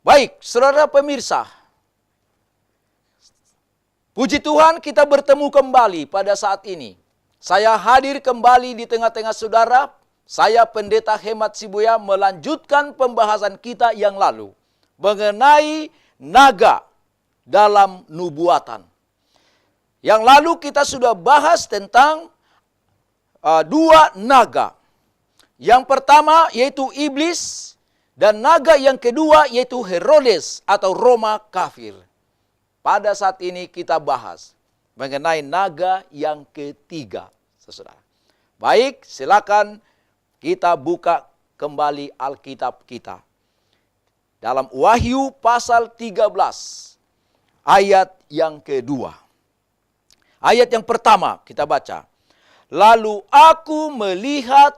Baik, saudara pemirsa. Puji Tuhan kita bertemu kembali pada saat ini. Saya hadir kembali di tengah-tengah saudara. Saya Pendeta Hemat Sibuya melanjutkan pembahasan kita yang lalu mengenai naga dalam nubuatan. Yang lalu kita sudah bahas tentang dua naga. Yang pertama yaitu iblis. Dan naga yang kedua yaitu Herodes atau Roma kafir. Pada saat ini kita bahas mengenai naga yang ketiga, saudara. Baik, silakan kita buka kembali Alkitab kita. Dalam Wahyu pasal 13, ayat yang kedua. Ayat yang pertama kita baca. Lalu aku melihat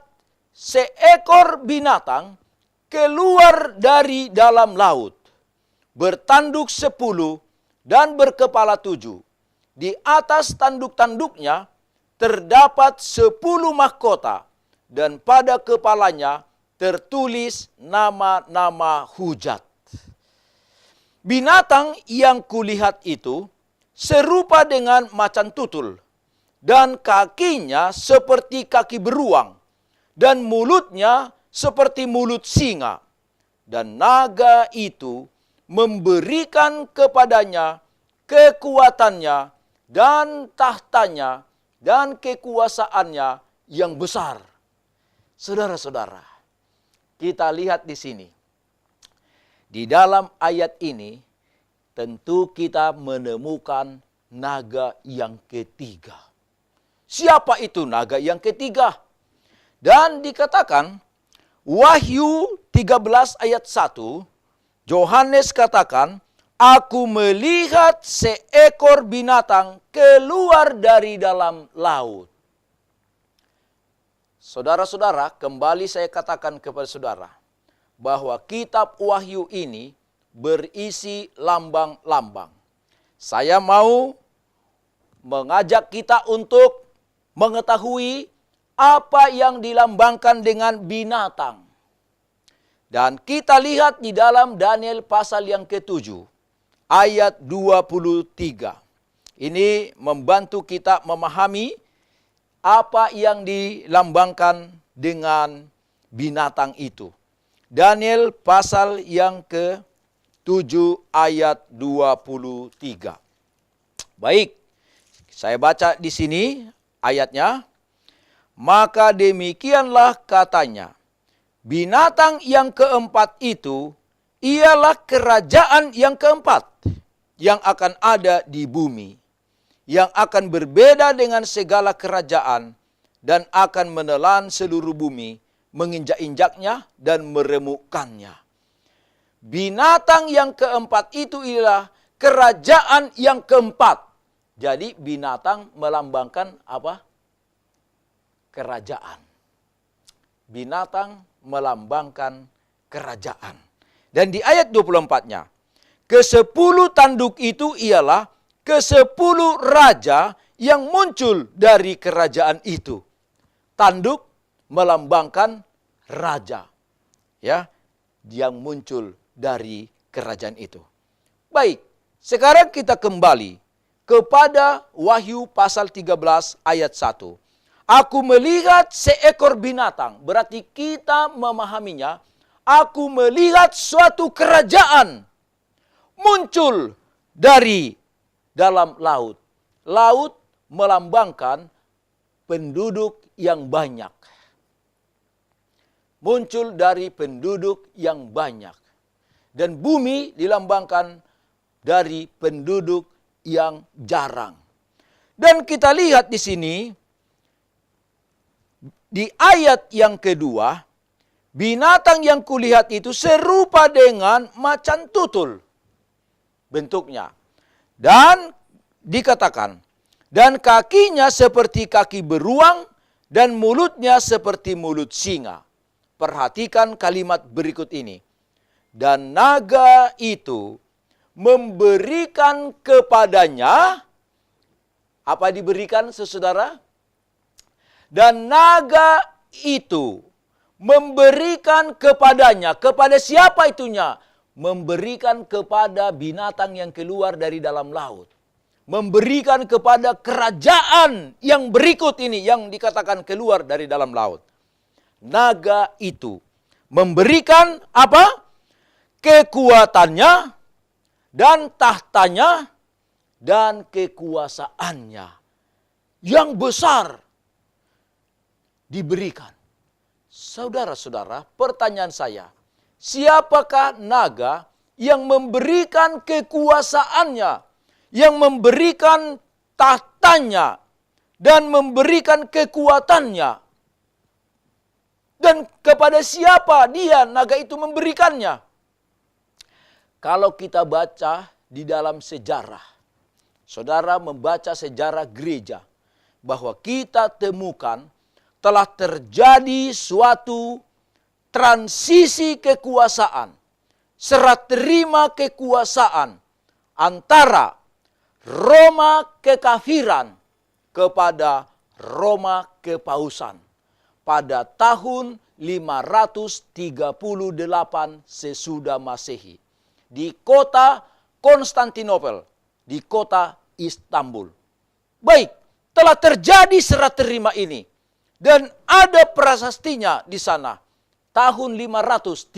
seekor binatang keluar dari dalam laut, bertanduk 10 dan berkepala 7. Di atas tanduk-tanduknya terdapat 10 mahkota, dan pada kepalanya tertulis nama-nama hujat. Binatang yang kulihat itu serupa dengan macan tutul, dan kakinya seperti kaki beruang, dan mulutnya seperti mulut singa, dan naga itu memberikan kepadanya kekuatannya dan tahtanya dan kekuasaannya yang besar. Saudara-saudara, kita lihat di sini. Di dalam ayat ini tentu kita menemukan naga yang ketiga. Siapa itu naga yang ketiga? Dan dikatakan Wahyu 13 ayat 1, Yohanes katakan, aku melihat seekor binatang keluar dari dalam laut. Saudara-saudara, kembali saya katakan kepada saudara, bahwa kitab Wahyu ini berisi lambang-lambang. Saya mau mengajak kita untuk mengetahui apa yang dilambangkan dengan binatang. Dan kita lihat di dalam Daniel pasal yang ke-7, ayat 23. Ini membantu kita memahami apa yang dilambangkan dengan binatang itu. Daniel pasal yang ke-7 ayat 23. Baik, saya baca di sini ayatnya. Maka demikianlah katanya, binatang yang keempat itu ialah kerajaan yang keempat yang akan ada di bumi, yang akan berbeda dengan segala kerajaan dan akan menelan seluruh bumi, menginjak-injaknya dan meremukkannya. Binatang yang keempat itu ialah kerajaan yang keempat. Jadi binatang melambangkan apa? Kerajaan. Binatang melambangkan kerajaan. Dan di ayat 24-nya, ke-10 tanduk itu ialah ke-10 raja yang muncul dari kerajaan itu. Tanduk melambangkan raja, ya, yang muncul dari kerajaan itu. Baik, sekarang kita kembali kepada Wahyu pasal 13 ayat 1. Aku melihat seekor binatang, berarti kita memahaminya. Aku melihat suatu kerajaan muncul dari dalam laut. Laut melambangkan penduduk yang banyak. Muncul dari penduduk yang banyak. Dan bumi dilambangkan dari penduduk yang jarang. Dan kita lihat di sini, di ayat yang kedua, binatang yang kulihat itu serupa dengan macan tutul bentuknya. Dan dikatakan, dan kakinya seperti kaki beruang dan mulutnya seperti mulut singa. Perhatikan kalimat berikut ini. Dan naga itu memberikan kepadanya, apa diberikan saudara? Dan naga itu memberikan kepadanya, kepada siapa itunya? memberikan kepada binatang yang keluar dari dalam laut. Memberikan kepada kerajaan yang berikut ini, yang dikatakan keluar dari dalam laut. Naga itu memberikan apa? Kekuatannya dan tahtanya dan kekuasaannya yang besar diberikan. Saudara-saudara, pertanyaan saya, siapakah naga yang memberikan kekuasaannya, yang memberikan tahtanya, dan memberikan kekuatannya? Dan kepada siapa dia, naga itu, memberikannya? Kalau kita baca di dalam sejarah, saudara membaca sejarah gereja, bahwa kita temukan telah terjadi suatu transisi kekuasaan, serah terima kekuasaan antara Roma kekafiran kepada Roma kepausan pada tahun 538 sesudah Masehi di kota Konstantinopel, di kota Istanbul. Baik, telah terjadi serah terima ini dan ada prasastinya di sana tahun 538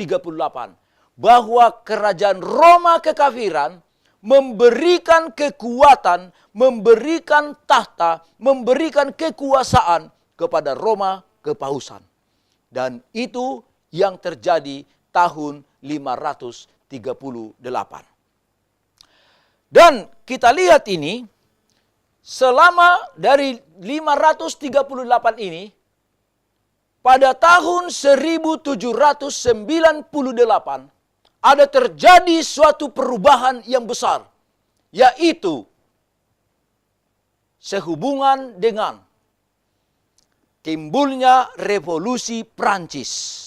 bahwa kerajaan Roma kekafiran memberikan kekuatan, memberikan tahta, memberikan kekuasaan kepada Roma kepausan. Dan itu yang terjadi tahun 538. Dan kita lihat ini, selama dari 538 ini, pada tahun 1798, ada terjadi suatu perubahan yang besar, yaitu sehubungan dengan timbulnya revolusi Prancis.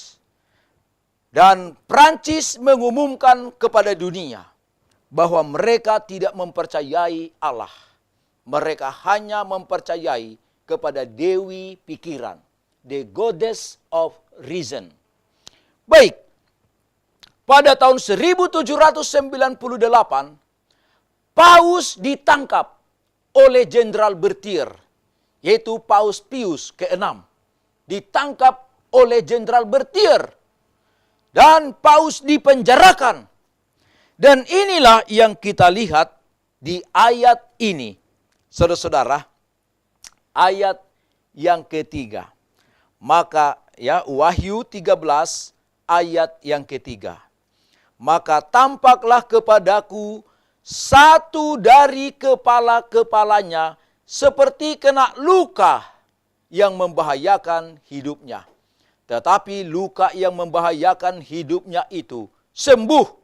Dan Prancis mengumumkan kepada dunia bahwa mereka tidak mempercayai Allah. Mereka hanya mempercayai kepada dewi pikiran, the goddess of reason. Baik, pada tahun 1798, Paus ditangkap oleh Jenderal Berthier, yaitu Paus Pius ke-6. Ditangkap oleh Jenderal Berthier dan Paus dipenjarakan. Dan inilah yang kita lihat di ayat ini, saudara-saudara, ayat yang ketiga. Maka ya, Wahyu 13 ayat yang ketiga. Maka tampaklah kepadaku satu dari kepala-kepalanya seperti kena luka yang membahayakan hidupnya. Tetapi luka yang membahayakan hidupnya itu sembuh.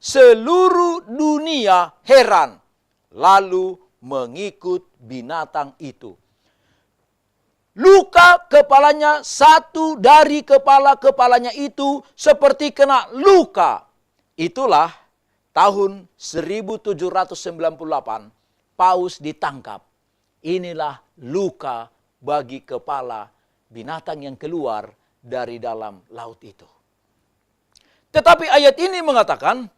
Seluruh dunia heran, lalu mengikut binatang itu. Luka kepalanya, satu dari kepala-kepalanya itu seperti kena luka. Itulah tahun 1798 Paus ditangkap. Inilah luka bagi kepala binatang yang keluar dari dalam laut itu. Tetapi ayat ini mengatakan,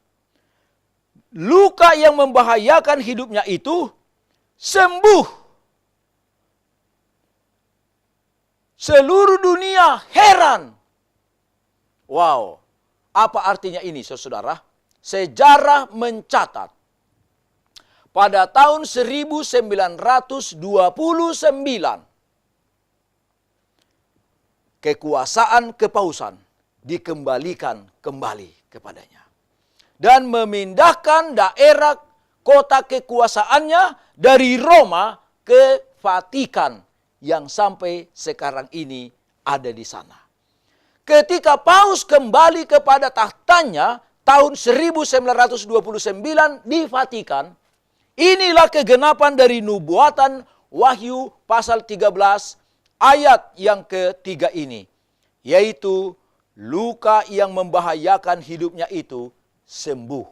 luka yang membahayakan hidupnya itu sembuh. Seluruh dunia heran. Wow, apa artinya ini, saudara? Sejarah mencatat pada tahun 1929 kekuasaan kepausan dikembalikan kembali kepadanya dan memindahkan daerah kota kekuasaannya dari Roma ke Vatikan yang sampai sekarang ini ada di sana. Ketika Paus kembali kepada tahtanya tahun 1929 di Vatikan, inilah kegenapan dari nubuatan Wahyu pasal 13 ayat yang ketiga ini, yaitu luka yang membahayakan hidupnya itu sembuh.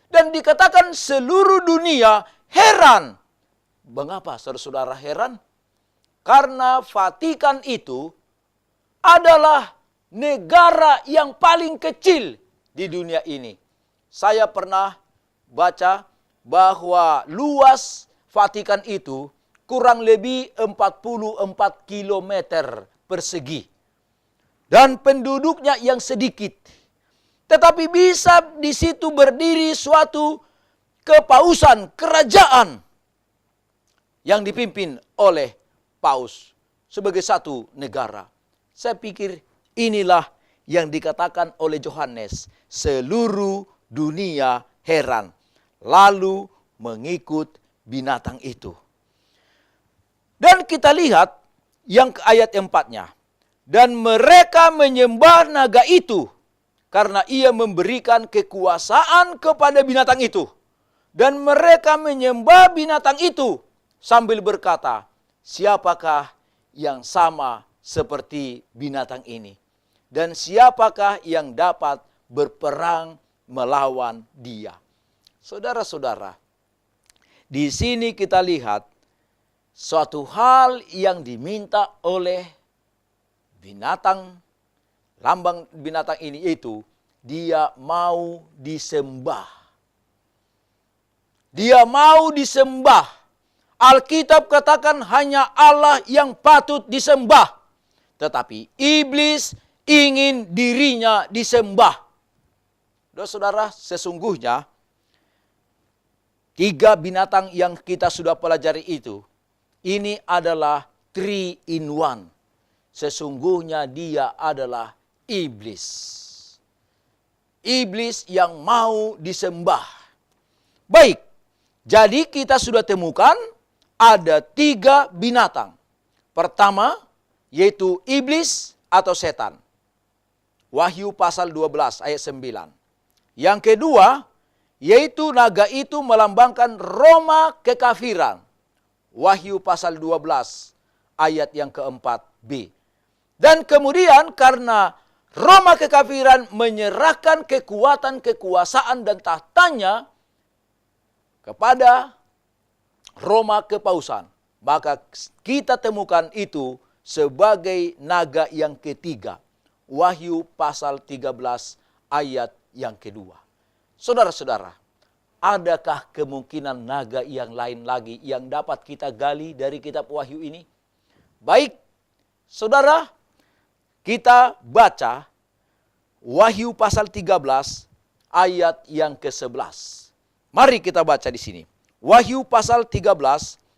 Dan dikatakan seluruh dunia heran. Mengapa saudara-saudara heran? Karena Vatikan itu adalah negara yang paling kecil di dunia ini. saya pernah baca bahwa luas Vatikan itu kurang lebih 44 kilometer persegi. Dan penduduknya yang sedikit. Tetapi bisa di situ berdiri suatu kepausan, kerajaan yang dipimpin oleh paus sebagai satu negara. Saya pikir inilah yang dikatakan oleh Yohanes, seluruh dunia heran, lalu mengikut binatang itu. Dan kita lihat yang ke ayat 4-nya. Dan mereka menyembah naga itu, karena ia memberikan kekuasaan kepada binatang itu. Dan mereka menyembah binatang itu, sambil berkata, siapakah yang sama seperti binatang ini? Dan siapakah yang dapat berperang melawan dia? Saudara-saudara, di sini kita lihat suatu hal yang diminta oleh binatang, lambang binatang ini, yaitu dia mau disembah. Dia mau disembah. Alkitab katakan hanya Allah yang patut disembah. Tetapi iblis ingin dirinya disembah. Saudara, sesungguhnya 3 binatang yang kita sudah pelajari itu, ini adalah 3 in 1. Sesungguhnya dia adalah iblis. Iblis yang mau disembah. Baik, jadi kita sudah temukan ada 3 binatang. Pertama, yaitu iblis atau setan. Wahyu pasal 12 ayat 9. Yang kedua, yaitu naga itu melambangkan Roma kekafiran. Wahyu pasal 12 ayat yang keempat-B. Dan kemudian karena Roma kekafiran menyerahkan kekuatan, kekuasaan dan tahtanya kepada Roma kepausan, maka kita temukan itu sebagai naga yang ketiga. Wahyu pasal 13 ayat yang kedua. Saudara-saudara, adakah kemungkinan naga yang lain lagi yang dapat kita gali dari kitab Wahyu ini? Baik, saudara, kita baca Wahyu pasal 13 ayat yang ke-11. Mari kita baca di sini. Wahyu pasal 13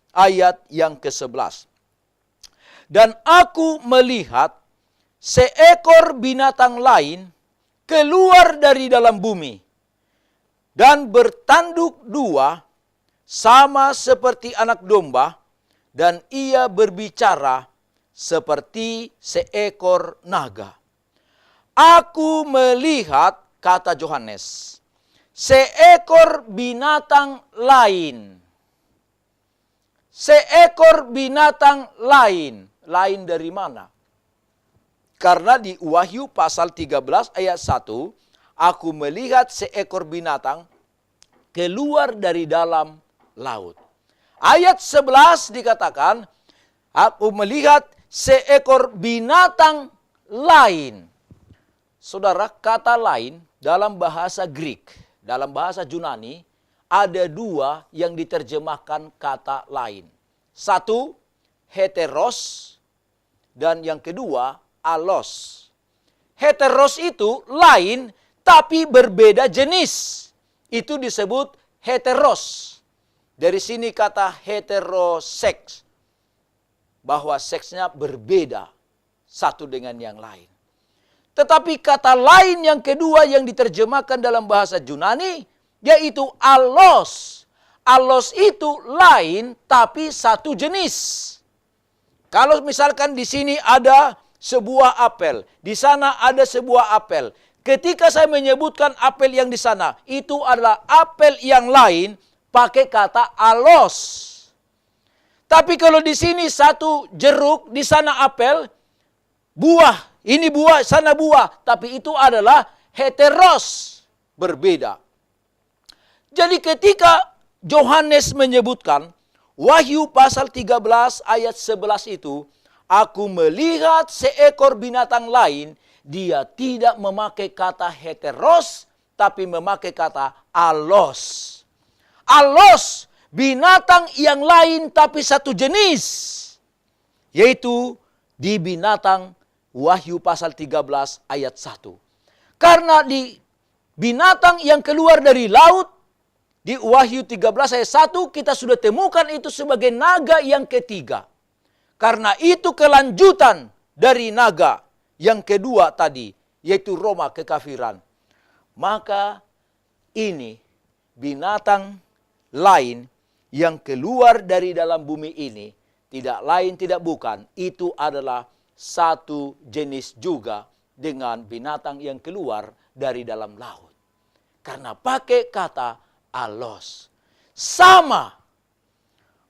ayat yang ke-11. Dan aku melihat seekor binatang lain keluar dari dalam bumi dan bertanduk 2 sama seperti anak domba, dan ia berbicara seperti seekor naga. Aku melihat, kata Yohanes, seekor binatang lain. Seekor binatang lain. Lain dari mana? Karena di Wahyu pasal 13 ayat 1, aku melihat seekor binatang keluar dari dalam laut. Ayat 11 dikatakan, aku melihat seekor binatang lain. Saudara, kata lain dalam bahasa Greek, dalam bahasa Yunani, ada 2 yang diterjemahkan kata lain. 1, heteros, dan yang kedua, alos. Heteros itu lain, tapi berbeda jenis. Itu disebut heteros. Dari sini kata heteroseks, bahwa seksnya berbeda satu dengan yang lain. Tetapi kata lain yang kedua yang diterjemahkan dalam bahasa Yunani, yaitu alos. Alos itu lain tapi satu jenis. Kalau misalkan di sini ada sebuah apel, di sana ada sebuah apel. Ketika saya menyebutkan apel yang di sana, itu adalah apel yang lain pakai kata alos. Tapi kalau di sini satu jeruk, di sana apel, buah. Ini buah, sana buah. Tapi itu adalah heteros. Berbeda. Jadi ketika Yohanes menyebutkan, Wahyu pasal 13 ayat 11 itu, aku melihat seekor binatang lain, dia tidak memakai kata heteros, tapi memakai kata alos. Alos, binatang yang lain tapi satu jenis. Yaitu di binatang Wahyu pasal 13 ayat 1. Karena di binatang yang keluar dari laut, di Wahyu 13 ayat 1 kita sudah temukan itu sebagai naga yang ketiga. Karena itu kelanjutan dari naga yang kedua tadi, yaitu Roma kekafiran. Maka ini binatang lain yang keluar dari dalam bumi ini, tidak lain tidak bukan, itu adalah satu jenis juga dengan binatang yang keluar dari dalam laut. Karena pakai kata alos. Sama.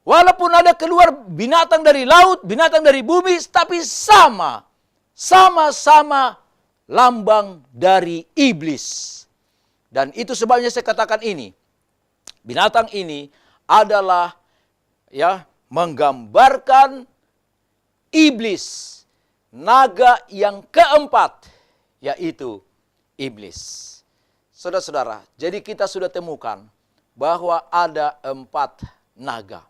Walaupun ada keluar binatang dari laut, binatang dari bumi, tapi sama. Sama-sama lambang dari iblis. Dan itu sebabnya saya katakan ini. Binatang ini adalah menggambarkan iblis, naga yang keempat, yaitu iblis. Saudara-saudara, jadi kita sudah temukan bahwa ada 4 naga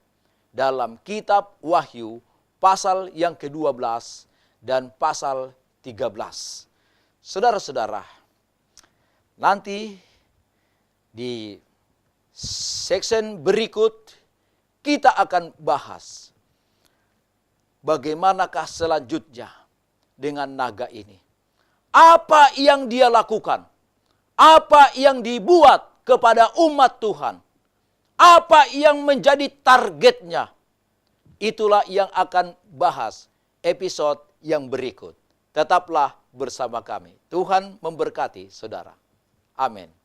dalam kitab Wahyu pasal yang ke-12 dan pasal 13. Saudara-saudara, nanti di section berikut kita akan bahas bagaimanakah selanjutnya dengan naga ini. Apa yang dia lakukan? Apa yang dibuat kepada umat Tuhan? Apa yang menjadi targetnya? Itulah yang akan bahas episode yang berikut. Tetaplah bersama kami. Tuhan memberkati saudara. Amin.